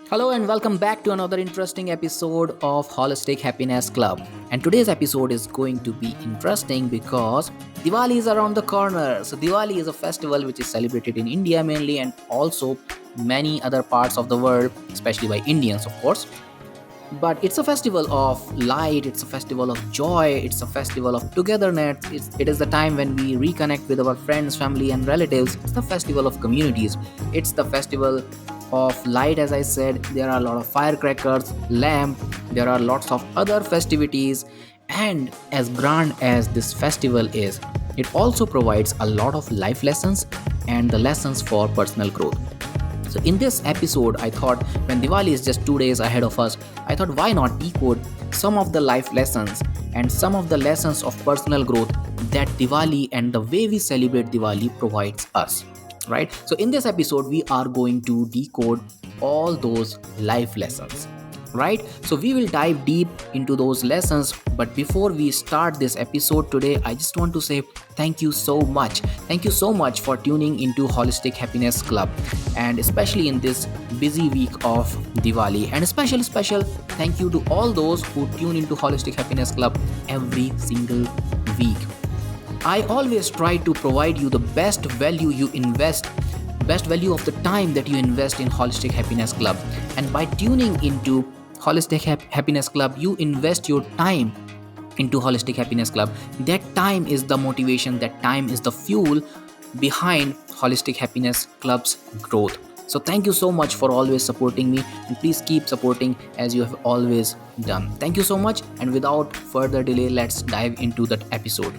Hello and welcome back to another interesting episode of Holistic Happiness Club. And today's episode is going to be interesting because Diwali is around the corner. So Diwali is a festival which is celebrated in India mainly and also many other parts of the world, especially by Indians, of course. But it's a festival of light, it's a festival of joy, it's a festival of togetherness. It is the time when we reconnect with our friends, family, and relatives. It's the festival of communities. It's the festival of light, as I said. There are a lot of firecrackers, lamp, there are lots of other festivities. And as grand as this festival is, it also provides a lot of life lessons and the lessons for personal growth. So, in this episode, I thought when Diwali is just 2 days ahead of us, I thought why not decode some of the life lessons and some of the lessons of personal growth that Diwali and the way we celebrate Diwali provides us. Right? So, in this episode, we are going to decode all those life lessons. Right? So, we will dive deep into those lessons. But before we start this episode today, I just want to say thank you so much. Thank you so much for tuning into Holistic Happiness Club, and especially in this busy week of Diwali. And a special thank you to all those who tune into Holistic Happiness Club every single week. I always try to provide you the best value of the time that you invest in Holistic Happiness Club. And by tuning into Happiness Club, you invest your time into Holistic Happiness Club. That time is the motivation, that time is the fuel behind Holistic Happiness Club's growth. So thank you so much for always supporting me, and please keep supporting as you have always done. Thank you so much, and without further delay, let's dive into that episode.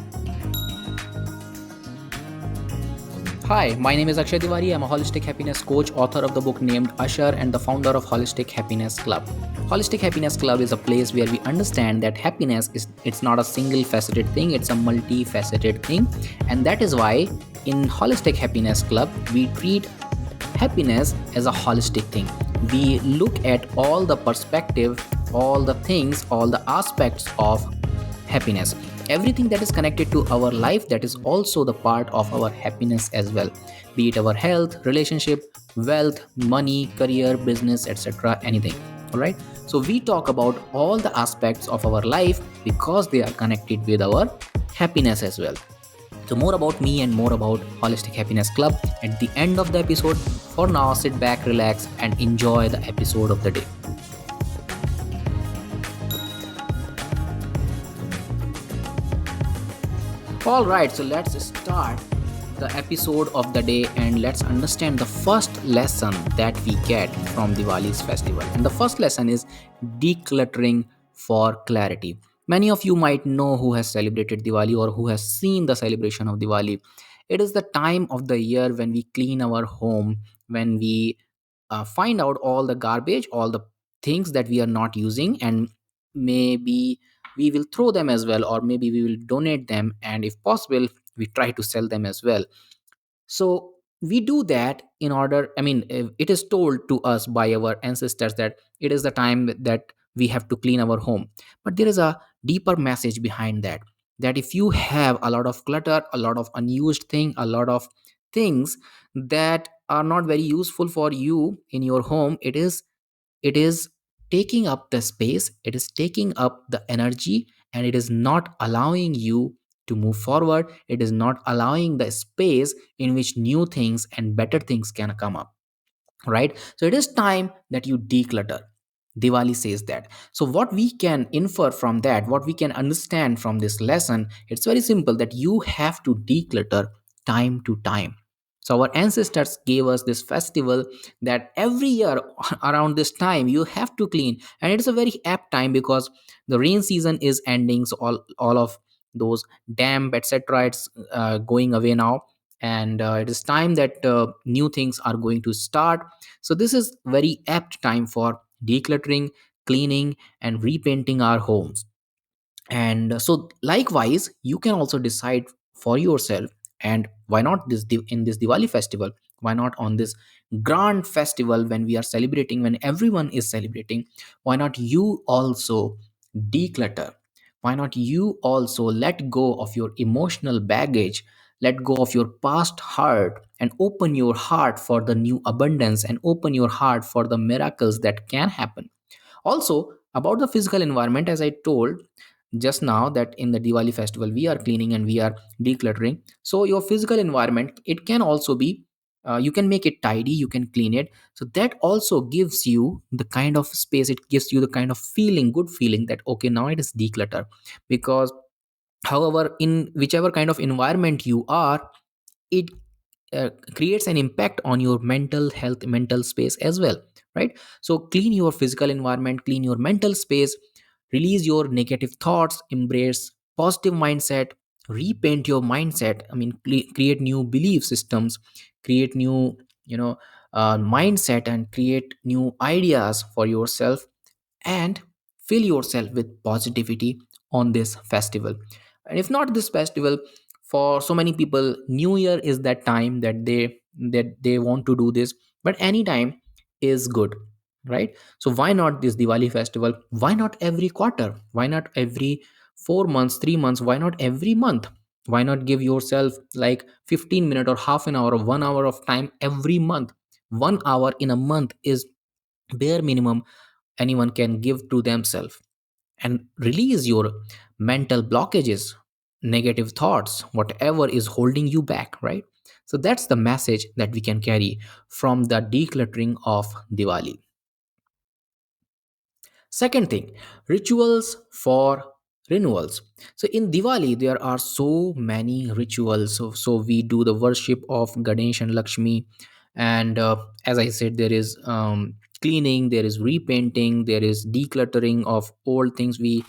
Hi, my name is Akshay Tiwari. I'm a holistic happiness coach, author of the book named Usher, and the founder of Holistic Happiness Club. Holistic Happiness Club is a place where we understand that happiness is it's not a single faceted thing, it's a multifaceted thing. And that is why in Holistic Happiness Club, we treat happiness as a holistic thing. We look at all the perspective, all the things, all the aspects of happiness, everything that is connected to our life, that is also the part of our happiness as well, be it our health, relationship, wealth, money, career, business, etc., anything. All right, so we talk about all the aspects of our life because they are connected with our happiness as well. So more about me and more about Holistic Happiness Club at the end of the episode. For now, sit back, relax, and enjoy the episode of the day. All right, so let's start the episode of the day and let's understand the first lesson that we get from Diwali's festival. And the first lesson is decluttering for clarity. Many of you might know who has celebrated Diwali or who has seen the celebration of Diwali. It is the time of the year when we clean our home, when we find out all the garbage, all the things that we are not using, and maybe we will throw them as well, or maybe we will donate them, and if possible we try to sell them as well. So we do that in order, it is told to us by our ancestors that it is the time that we have to clean our home. But there is a deeper message behind that, that if you have a lot of clutter, a lot of unused thing, a lot of things that are not very useful for you in your home, it is taking up the space, it is taking up the energy, and it is not allowing you to move forward. It is not allowing the space in which new things and better things can come up, right? So it is time that you declutter. Diwali says that. So what we can infer from that, what we can understand from this lesson, it's very simple, that you have to declutter time to time. So our ancestors gave us this festival that every year around this time you have to clean, and it's a very apt time because the rain season is ending, so all of those damp, etc., it's going away now, and it is time that new things are going to start. So this is very apt time for decluttering, cleaning, and repainting our homes. And so likewise you can also decide for yourself, and why not in this Diwali festival, why not on this grand festival when we are celebrating, when everyone is celebrating, why not you also declutter? Why not you also let go of your emotional baggage, let go of your past hurt, and open your heart for the new abundance and open your heart for the miracles that can happen. Also, about the physical environment, as I told just now, that in the Diwali festival we are cleaning and we are decluttering. So your physical environment, it can also be, you can make it tidy, you can clean it. So that also gives you the kind of space, it gives you the kind of feeling, good feeling, that okay, now it is declutter. Because however, in whichever kind of environment you are, it creates an impact on your mental health, mental space as well, right? So clean your physical environment, clean your mental space, release your negative thoughts, embrace positive mindset, repaint your mindset. I mean, create new belief systems, create new, you know, mindset, and create new ideas for yourself, and fill yourself with positivity on this festival. And if not this festival, for so many people, new year is that time that they want to do this. But any time is good, right? So why not this Diwali festival? Why not every quarter? Why not every 4 months, 3 months? Why not every month? Why not give yourself like 15 minutes or half an hour or 1 hour of time every month? 1 hour in a month is bare minimum anyone can give to themselves, and release your mental blockages, negative thoughts, whatever is holding you back, right? So that's the message that we can carry from the decluttering of Diwali. Second thing, rituals for renewals. So in Diwali, there are so many rituals. So we do the worship of Ganesh and Lakshmi. And as I said, there is cleaning, there is repainting, there is decluttering of old things. We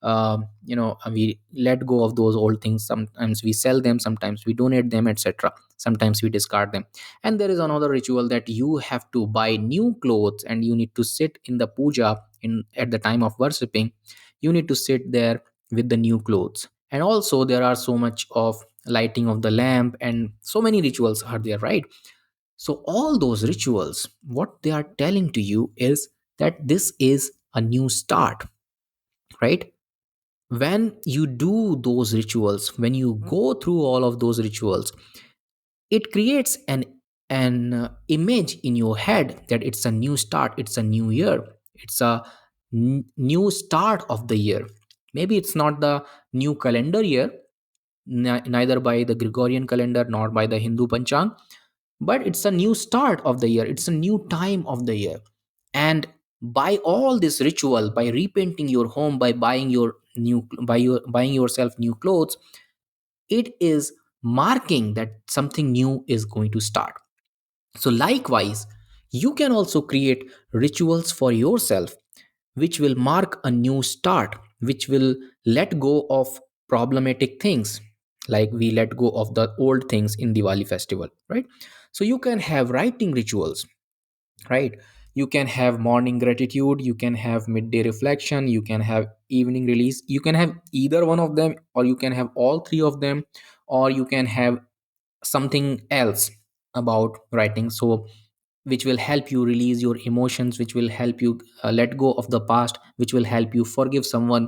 let go of those old things. Sometimes we sell them, sometimes we donate them, etc. Sometimes we discard them. And there is another ritual that you have to buy new clothes, and you need to sit in the puja in at the time of worshipping. You need to sit there with the new clothes. And also there are so much of lighting of the lamp, and so many rituals are there, right? So all those rituals, what they are telling to you is that this is a new start, right? When you do those rituals, when you go through all of those rituals, it creates an image in your head that it's a new start, it's a new year, it's a new start of the year. Maybe it's not the new calendar year, neither by the Gregorian calendar nor by the Hindu panchang, but it's a new start of the year, it's a new time of the year. And by all this ritual, by repainting your home, by buying yourself new clothes, it is marking that something new is going to start. So likewise, you can also create rituals for yourself which will mark a new start, which will let go of problematic things, like we let go of the old things in Diwali festival, right? So you can have writing rituals, right? You can have morning gratitude, you can have midday reflection, you can have evening release, you can have either one of them, or you can have all three of them, or you can have something else about writing. So which will help you release your emotions, which will help you let go of the past, which will help you forgive someone,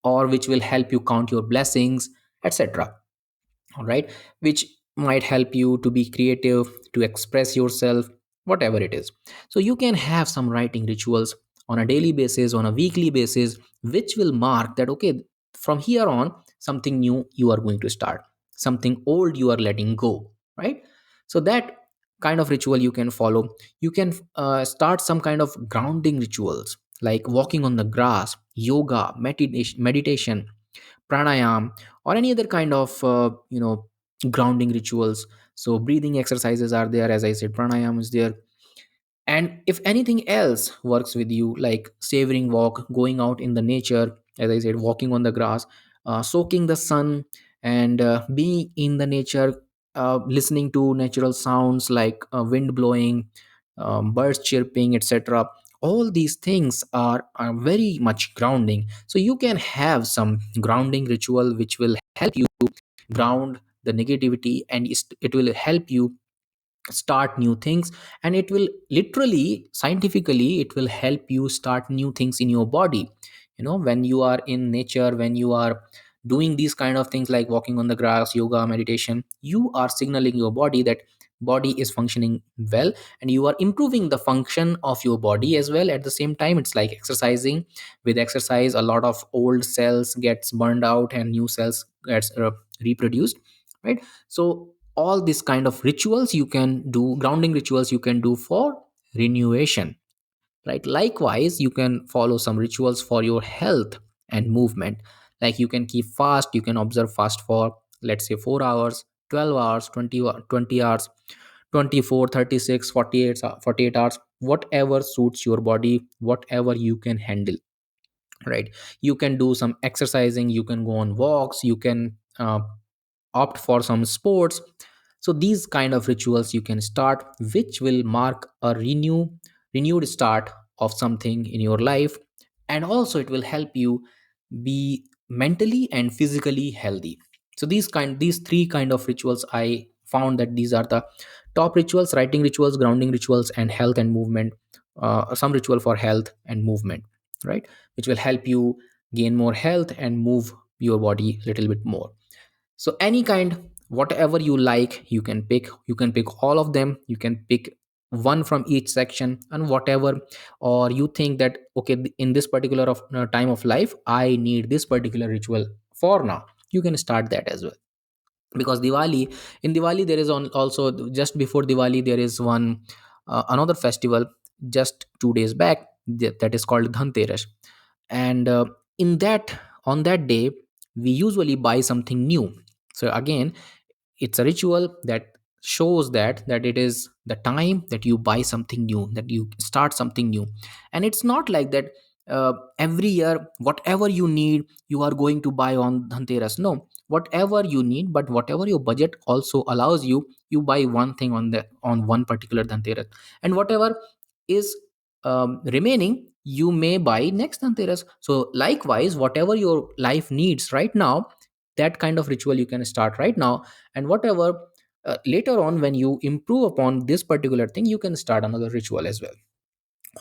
or which will help you count your blessings, etc. All right, which might help you to be creative, to express yourself, whatever it is. So you can have some writing rituals on a daily basis, on a weekly basis, which will mark that okay, from here on something new you are going to start, something old you are letting go, right? So that kind of ritual you can follow. You can start some kind of grounding rituals, like walking on the grass, yoga, meditation, pranayam, or any other kind of grounding rituals. So breathing exercises are there, as I said, pranayam is there. And if anything else works with you, like savoring walk, going out in the nature, as I said, walking on the grass, soaking the sun, and being in the nature, listening to natural sounds like wind blowing, birds chirping, etc. All these things are very much grounding. So you can have some grounding ritual which will help you ground the negativity, and it will help you start new things. And it will literally, scientifically, it will help you start new things in your body. When you are in nature, when you are doing these kind of things like walking on the grass, yoga, meditation, you are signaling your body that body is functioning well, and you are improving the function of your body as well at the same time. It's like exercising. With exercise, a lot of old cells gets burned out and new cells gets reproduced, right? So all these kind of rituals you can do, grounding rituals you can do for renewation, right? Likewise, you can follow some rituals for your health and movement. Like you can keep fast, you can observe fast for, let's say, 4 hours, 12 hours, 20 hours, 24, 36, 48, 48 hours, whatever suits your body, whatever you can handle, right? You can do some exercising, you can go on walks, you can opt for some sports. So these kind of rituals you can start, which will mark a renewed start of something in your life, and also it will help you be mentally and physically healthy. So these three kind of rituals, I found that these are the top rituals: writing rituals, grounding rituals, and health and movement. Some ritual for health and movement, right? Which will help you gain more health and move your body a little bit more. So any kind, whatever you like, you can pick. You can pick all of them, you can pick one from each section, and whatever, or you think that okay, in this particular of time of life I need this particular ritual for now, you can start that as well. Because Diwali, in Diwali there is also, just before Diwali there is one another festival just 2 days back, that is called Dhanteras. And in that on that day we usually buy something new. So again, it's a ritual that shows that it is the time that you buy something new, that you start something new. And it's not like that every year whatever you need you are going to buy on Dhanteras. No, whatever you need, but whatever your budget also allows you, you buy one thing on one particular Dhanteras. And whatever is remaining, you may buy next Dhanteras. So likewise, whatever your life needs right now, that kind of ritual you can start right now. And whatever later on, when you improve upon this particular thing, you can start another ritual as well.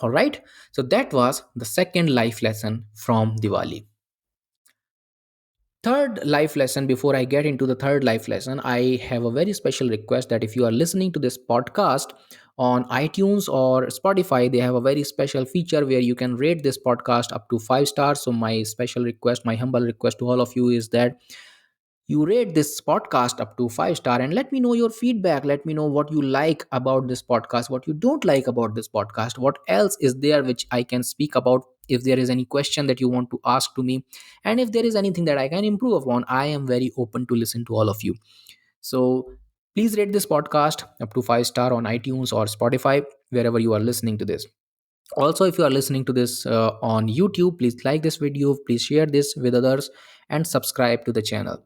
All right. So that was the second life lesson from Diwali. Third life lesson, before I get into the third life lesson, I have a very special request that if you are listening to this podcast on iTunes or Spotify, they have a very special feature where you can rate this podcast up to 5 stars. So my special request, my humble request to all of you is that you rate this podcast up to 5 star and let me know your feedback. Let me know what you like about this podcast, what you don't like about this podcast, what else is there which I can speak about. If there is any question that you want to ask to me, and if there is anything that I can improve upon, I am very open to listen to all of you. So please rate this podcast up to 5 star on iTunes or Spotify, wherever you are listening to this. Also, if you are listening to this on YouTube, please like this video, please share this with others, and subscribe to the channel.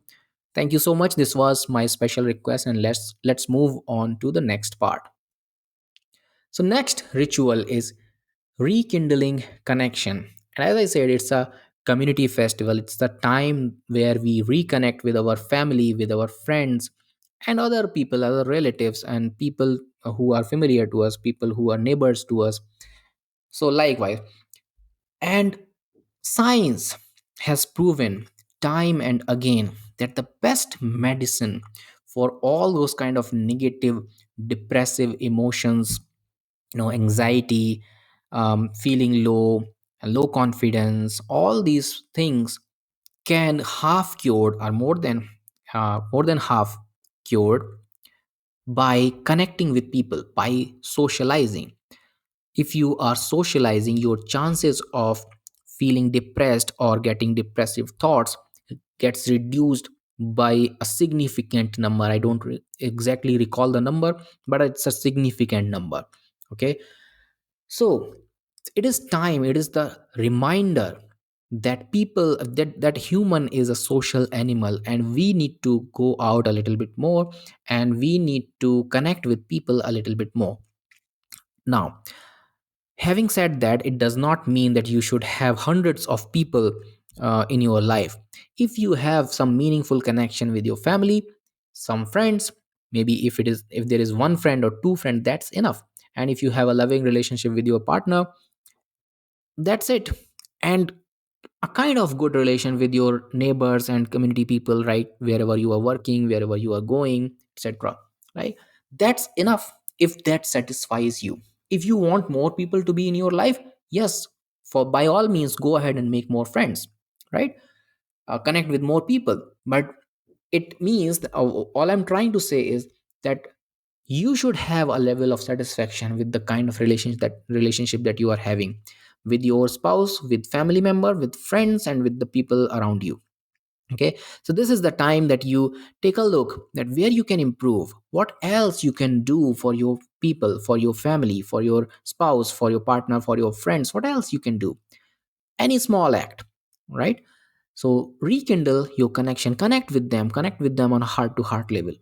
Thank you so much. This was my special request, and let's move on to the next part. So next ritual is rekindling connection. And as I said, it's a community festival. It's the time where we reconnect with our family, with our friends, and other people, other relatives, and people who are familiar to us, people who are neighbors to us. So likewise, and science has proven time and again that the best medicine for all those kind of negative, depressive emotions, anxiety, feeling low confidence, all these things can half cured, or more than half cured, by connecting with people, by socializing. If you are socializing, your chances of feeling depressed or getting depressive thoughts gets reduced by a significant number. I don't exactly recall the number, but it's a significant number. Okay. So it is time, it is the reminder that that human is a social animal, and we need to go out a little bit more, and we need to connect with people a little bit more. Now, having said that, it does not mean that you should have hundreds of people in your life. If you have some meaningful connection with your family, some friends, maybe if there is one friend or two friends, that's enough. And if you have a loving relationship with your partner, that's it. And a kind of good relation with your neighbors and community people, right? Wherever you are working, wherever you are going, etc. Right? That's enough if that satisfies you. If you want more people to be in your life, yes, for by all means go ahead and make more friends, right? Connect with more people. But it means that, all I'm trying to say is that you should have a level of satisfaction with the kind of relationship that you are having with your spouse, with family member, with friends, and with the people around you. Okay, so this is the time that you take a look at where you can improve, what else you can do for your people, for your family, for your spouse, for your partner, for your friends. What else you can do? Any small act, right? So rekindle your connection, connect with them on a heart to heart level,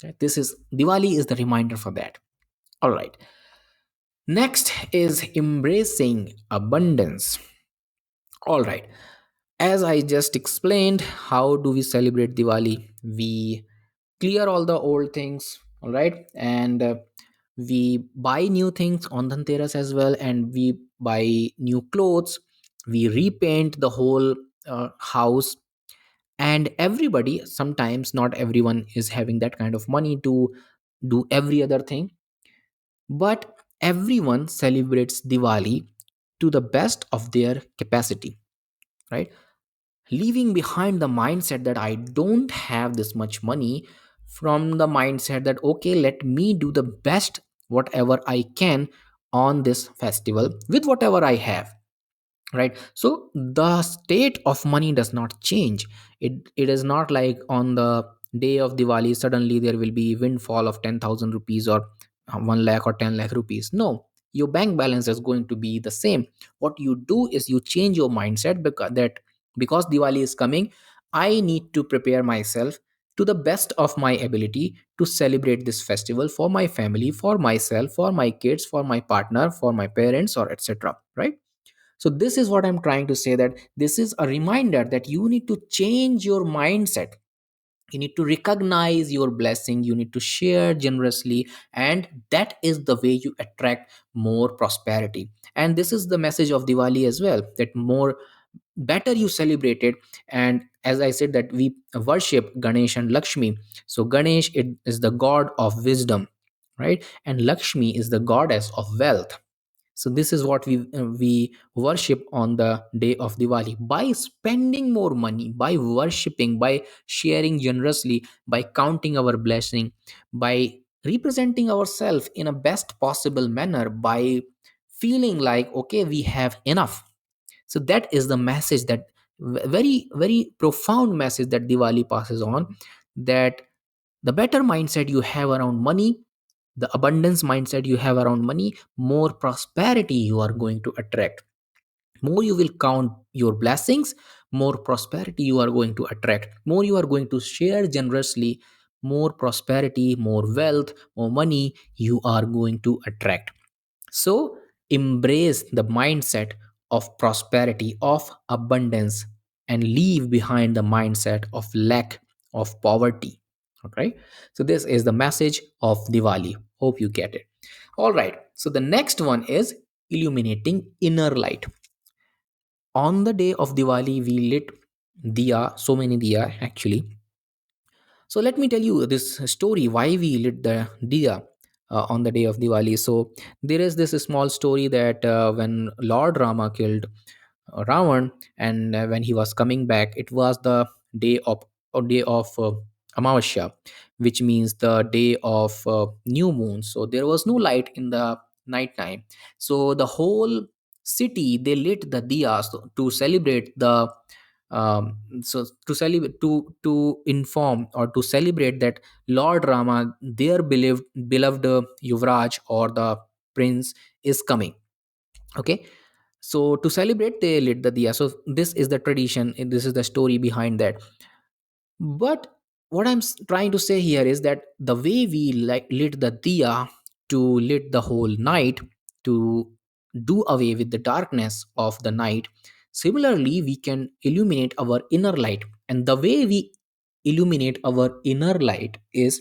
right? This is Diwali is the reminder for that. All right, next is embracing abundance. All right, as I just explained, how do we celebrate Diwali? We clear all the old things, all right, and we buy new things on Dhanteras as well, and we buy new clothes. We repaint the whole house. And everybody, sometimes not everyone is having that kind of money to do every other thing, but everyone celebrates Diwali to the best of their capacity, right? Leaving behind the mindset that I don't have this much money, from the mindset that okay, let me do the best whatever I can on this festival with whatever I have, right? So the state of money does not change. It is not like on the day of Diwali suddenly there will be windfall of 10,000 rupees or 1 lakh or 10 lakh rupees. No, your bank balance is going to be the same. What you do is you change your mindset, because Diwali is coming, I need to prepare myself to the best of my ability to celebrate this festival for my family, for myself, for my kids, for my partner, for my parents, or etc., right? So this is what I'm trying to say, that this is a reminder that you need to change your mindset. You need to recognize your blessing, you need to share generously, and that is the way you attract more prosperity. And this is the message of Diwali as well, that more better you celebrate it. And as I said, that we worship Ganesh and Lakshmi. So Ganesh is the god of wisdom, right? And Lakshmi is the goddess of wealth. So this is what we worship on the day of Diwali, by spending more money, by worshiping, by sharing generously, by counting our blessing, by representing ourselves in a best possible manner, by feeling like okay, we have enough. So that is the message, that very very profound message that Diwali passes on, that the better mindset you have around money, the abundance mindset you have around money, more prosperity you are going to attract. More you will count your blessings, more prosperity you are going to attract. More you are going to share generously, more prosperity, more wealth, more money you are going to attract. So embrace the mindset of prosperity, of abundance, and leave behind the mindset of lack, of poverty. Okay. So this is the message of Diwali. Hope you get it. All right. So the next one is illuminating inner light. On the day of Diwali, we lit diya, so many diya actually. So let me tell you this story why we lit the diya on the day of Diwali. So there is this small story that when Lord Rama killed Ravan, and when he was coming back, it was the day of Amavasya, which means the day of new moon. So there was no light in the night time. So the whole city, they lit the diyas to celebrate the so to celebrate, to inform or to celebrate that Lord Rama, their beloved Yuvraj or the prince, is coming. Okay, so to celebrate, they lit the diya. So this is the tradition, and this is the story behind that. But what I'm trying to say here is that the way we lit the diya to lit the whole night, to do away with the darkness of the night, similarly we can illuminate our inner light. And the way we illuminate our inner light is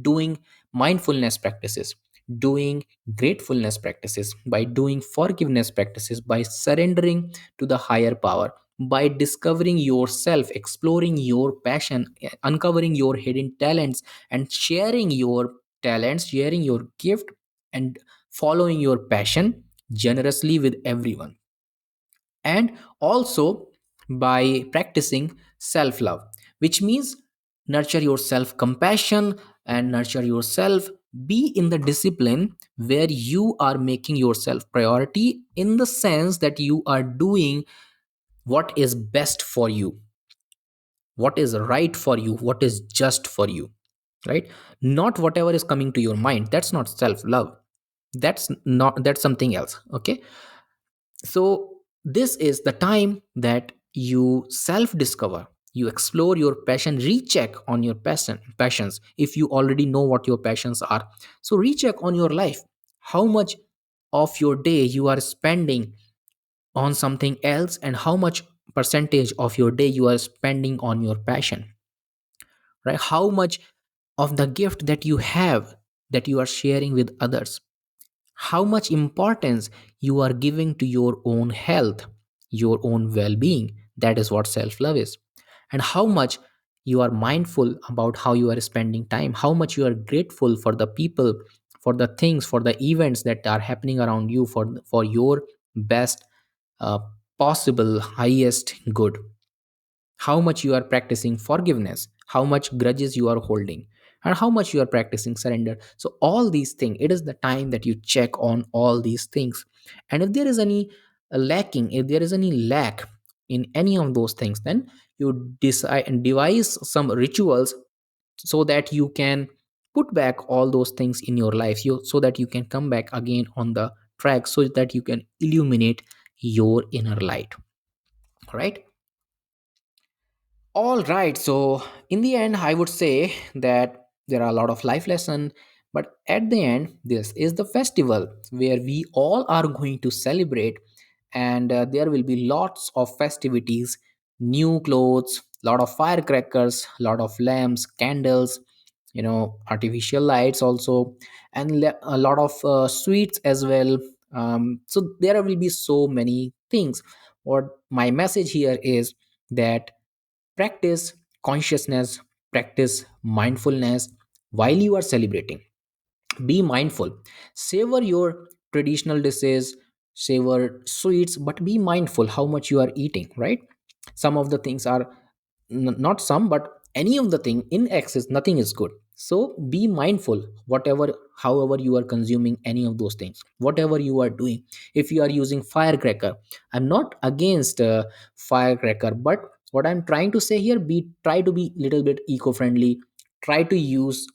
doing mindfulness practices, doing gratefulness practices, by doing forgiveness practices, by surrendering to the higher power, by discovering yourself, exploring your passion, uncovering your hidden talents, and sharing your talents, sharing your gift, and following your passion generously with everyone. And also by practicing self love, which means nurture your self compassion and nurture yourself. Be in the discipline where you are making yourself priority, in the sense that you are doing what is best for you, what is right for you, what is just for you, right? Not whatever is coming to your mind. That's not self love. That's something else. Okay. So this is the time that you self discover, you explore your passion, recheck on your passions. If you already know what your passions are, so recheck on your life. How much of your day you are spending on something else, and how much percentage of your day you are spending on your passion, right? How much of the gift that you have, that you are sharing with others, how much importance you are giving to your own health, your own well-being. That is what self-love is. And how much you are mindful about how you are spending time, how much you are grateful for the people, for the things, for the events that are happening around you, for your best uh, possible highest good. How much you are practicing forgiveness, how much grudges you are holding, and how much you are practicing surrender. So all these things, it is the time that you check on all these things. And if there is any lacking, if there is any lack in any of those things, then you decide and devise some rituals, so that you can put back all those things in your life, so that you can come back again on the track, so that you can illuminate your inner light, right? All right. So, in the end, I would say that there are a lot of life lessons, but at the end, this is the festival where we all are going to celebrate, and there will be lots of festivities, new clothes, lot of firecrackers, lot of lamps, candles, artificial lights also, and a lot of sweets as well. So there will be so many things. What my message here is that practice consciousness, practice mindfulness while you are celebrating. Be mindful, savor your traditional dishes, savor sweets, but be mindful how much you are eating, right? Some of the things are not some, but any of the thing in excess, nothing is good. So be mindful, whatever, however you are consuming any of those things, whatever you are doing. If you are using firecracker, I'm not against firecracker, but what I'm trying to say here, be try to be little bit eco-friendly. Try to use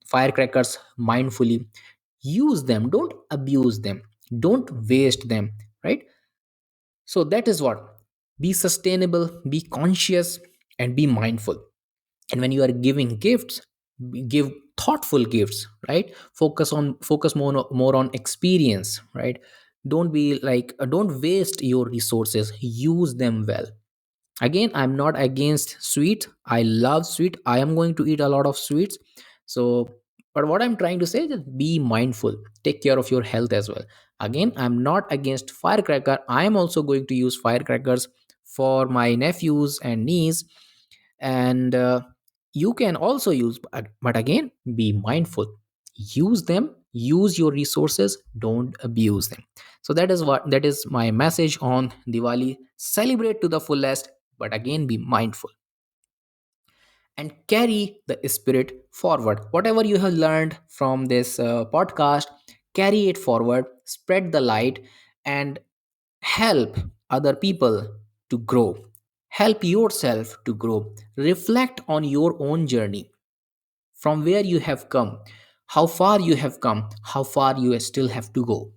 firecrackers mindfully. Use them, don't abuse them, don't waste them, right? So that is what, be sustainable, be conscious, and be mindful. And when you are giving gifts, give thoughtful gifts, right? Focus more on experience, right? Don't be like don't waste your resources, use them well. Again, I'm not against sweet, I love sweet, I am going to eat a lot of sweets. So, but what I'm trying to say is that be mindful, take care of your health as well. Again, I'm not against firecracker, I am also going to use firecrackers for my nephews and niece. And you can also use, but again, be mindful, use them, use your resources, don't abuse them. So that is my message on Diwali. Celebrate to the fullest, but again, be mindful and carry the spirit forward. Whatever you have learned from this podcast, carry it forward, spread the light, and help other people to grow. Help yourself to grow. Reflect on your own journey, from where you have come, how far you have come, how far you still have to go.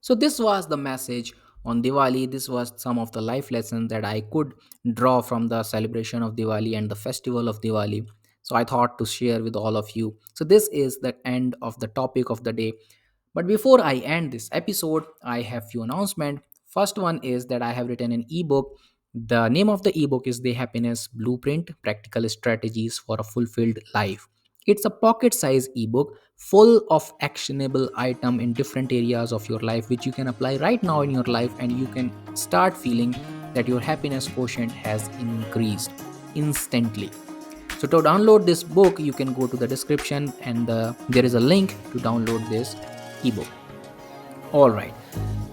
So, this was the message on Diwali. This was some of the life lessons that I could draw from the celebration of Diwali and the festival of Diwali. So, I thought to share with all of you. So, this is the end of the topic of the day. But before I end this episode, I have few announcement. First one is that I have written an ebook. The name of the ebook is The Happiness Blueprint: Practical Strategies for a Fulfilled Life. It's a pocket size ebook full of actionable item in different areas of your life, which you can apply right now in your life, and you can start feeling that your happiness quotient has increased instantly. So to download this book, you can go to the description, and there is a link to download this ebook. All right.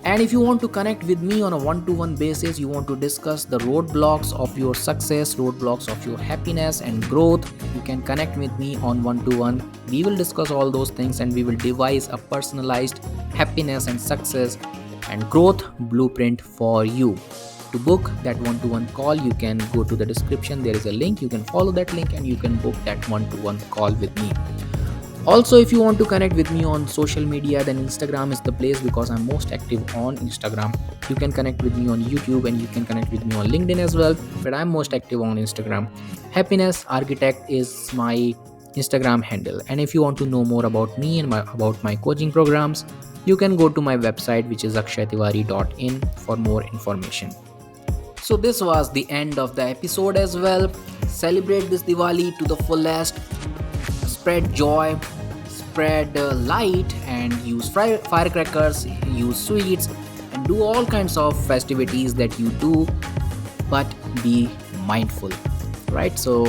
And if you want to connect with me on a one to one basis, you want to discuss the roadblocks of your success, roadblocks of your happiness and growth, you can connect with me on one to one. We will discuss all those things and we will devise a personalized happiness and success and growth blueprint for you. To book that one to one call, you can go to the description. There is a link. You can follow that link and you can book that one to one call with me. Also, if you want to connect with me on social media, then Instagram is the place because I'm most active on Instagram. You can connect with me on YouTube and you can connect with me on LinkedIn as well, but I'm most active on Instagram. Happiness Architect is my Instagram handle. And if you want to know more about me and about my coaching programs, you can go to my website, which is akshaytiwari.in, for more information. So this was the end of the episode as well. Celebrate this Diwali to the fullest, spread joy, spread light, and use firecrackers, use sweets, and do all kinds of festivities that you do, but be mindful, right? So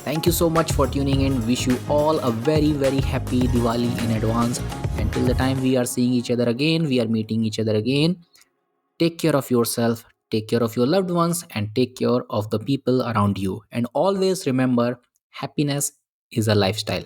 thank you so much for tuning in. Wish you all a very very happy Diwali in advance. Until the time we are seeing each other again, we are meeting each other again, take care of yourself, take care of your loved ones, and take care of the people around you. And always remember, happiness is a lifestyle.